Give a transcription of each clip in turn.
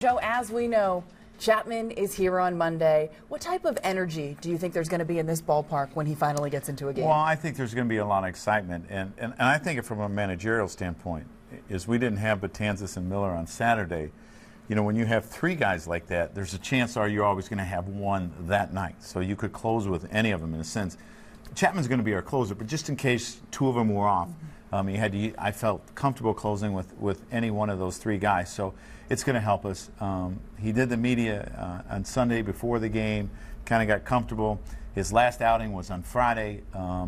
Joe, as we know, Chapman is here on Monday. What type of energy do you think there's going to be in this ballpark when he finally gets into a game? Well, I think there's going to be a lot of excitement, and I think it from a managerial standpoint is we didn't have Betances and Miller on Saturday. You know, when you have three guys like that, there's a chance you're always going to have one that night. So you could close with any of them in a sense. Chapman's going to be our closer, but just in case two of them were off, I felt comfortable closing with any one of those three guys. So it's going to help us. He did the media on Sunday before the game, kind of got comfortable. His last outing was on Friday,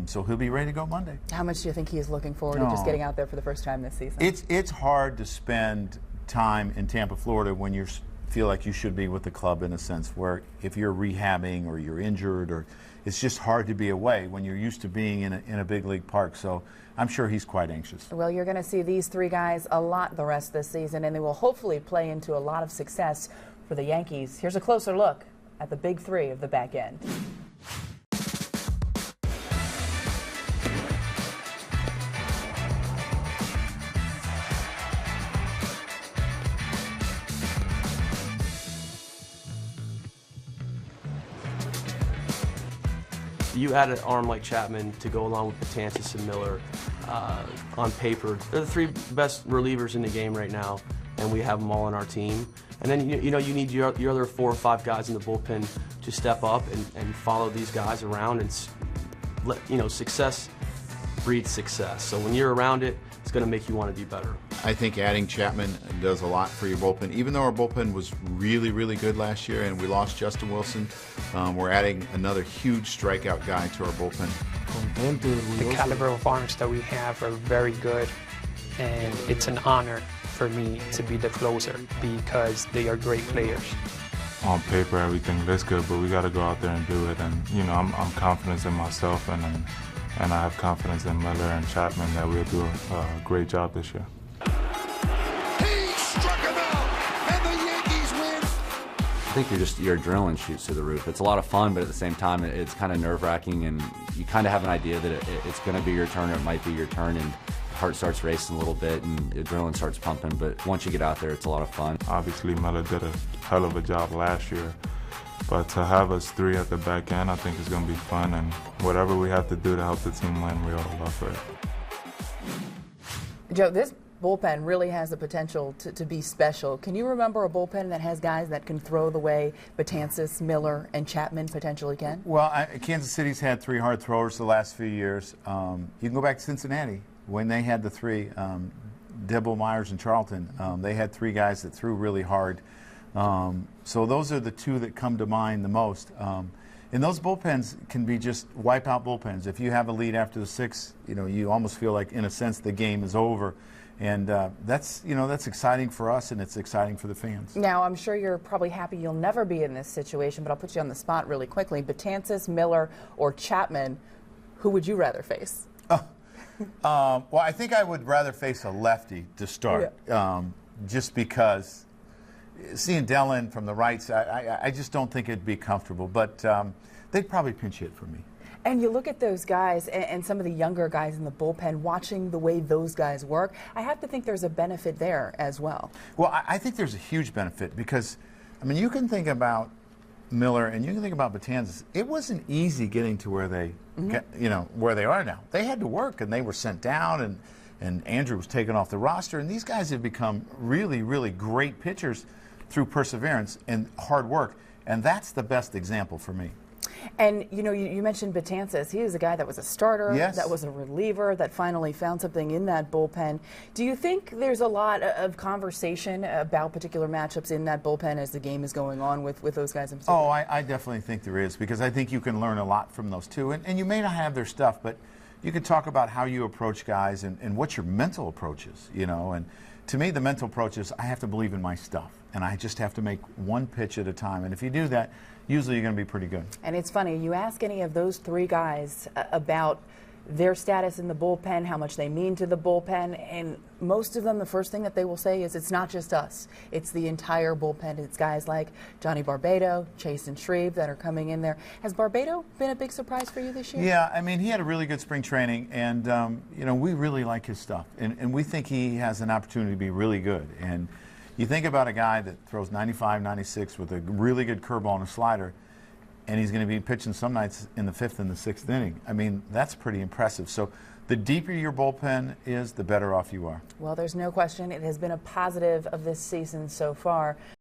so he'll be ready to go Monday. How much do you think he is looking forward to just getting out there for the first time this season? It's hard to spend time in Tampa, Florida when you feel like you should be with the club in a sense, where if you're rehabbing or you're injured, or it's just hard to be away when you're used to being in a big league park. So I'm sure he's quite anxious. Well, you're going to see these three guys a lot the rest of this season, and they will hopefully play into a lot of success for the Yankees. Here's a closer look at the big three of the back end. You add an arm like Chapman to go along with Betances and Miller. On paper, they're the three best relievers in the game right now, and we have them all on our team. And then you need your other 4 or 5 guys in the bullpen to step up and follow these guys around, and success breeds success. So when you're around it, it's going to make you want to be better. I think adding Chapman does a lot for your bullpen. Even though our bullpen was really, really good last year and we lost Justin Wilson, we're adding another huge strikeout guy to our bullpen. The caliber of arms that we have are very good, and it's an honor for me to be the closer because they are great players. On paper, everything looks good, but we got to go out there and do it. And I'm confident in myself, and I have confidence in Miller and Chapman that we'll do a great job this year. He struck him out, and the Yankees win. I think your adrenaline shoots through the roof. It's a lot of fun, but at the same time, it's kind of nerve-wracking, and you kind of have an idea that it's going to be your turn, or it might be your turn, and the heart starts racing a little bit, and the adrenaline starts pumping. But once you get out there, it's a lot of fun. Obviously, Miller did a hell of a job last year. But to have us three at the back end, I think is going to be fun, and whatever we have to do to help the team win, we all love for it. Joe, this bullpen really has the potential to be special. Can you remember a bullpen that has guys that can throw the way Betances, Miller, and Chapman potentially can? Well, Kansas City's had 3 hard throwers the last few years. You can go back to Cincinnati when they had the 3, Dibble, Myers, and Charlton. They had 3 guys that threw really hard. So those are the 2 that come to mind the most. And those bullpens can be just wipeout bullpens. If you have a lead after the 6th, you almost feel like, in a sense, the game is over. And that's exciting for us, and it's exciting for the fans. Now, I'm sure you're probably happy you'll never be in this situation, but I'll put you on the spot really quickly. Betances, Miller, or Chapman, who would you rather face? Well, I think I would rather face a lefty to start, just because seeing Dellin from the right side, I just don't think it'd be comfortable. But they'd probably pinch hit for me. And you look at those guys and some of the younger guys in the bullpen, watching the way those guys work, I have to think there's a benefit there as well. Well, I think there's a huge benefit because, you can think about Miller and you can think about Betances. It wasn't easy getting to where they, where they are now. They had to work, and they were sent down, and Andrew was taken off the roster. And these guys have become really, really great pitchers through perseverance and hard work. And that's the best example for me. And, you mentioned Betances. He was a guy that was a starter, that was a reliever, that finally found something in that bullpen. Do you think there's a lot of conversation about particular matchups in that bullpen as the game is going on with those guys in particular? Oh, I definitely think there is, because I think you can learn a lot from those 2. And you may not have their stuff, but you can talk about how you approach guys and what your mental approach is, And to me, the mental approach is I have to believe in my stuff, and I just have to make one pitch at a time. And if you do that, usually you're going to be pretty good. And it's funny, you ask any of those 3 guys about their status in the bullpen, how much they mean to the bullpen, and most of them, the first thing that they will say is it's not just us. It's the entire bullpen. It's guys like Johnny Barbado, Chase and Shreve that are coming in there. Has Barbado been a big surprise for you this year? Yeah, he had a really good spring training, and we really like his stuff, and we think he has an opportunity to be really good. And You think about a guy that throws 95, 96 with a really good curveball and a slider, and he's going to be pitching some nights in the 5th and the 6th inning. I mean, that's pretty impressive. So the deeper your bullpen is, the better off you are. Well, there's no question it has been a positive of this season so far.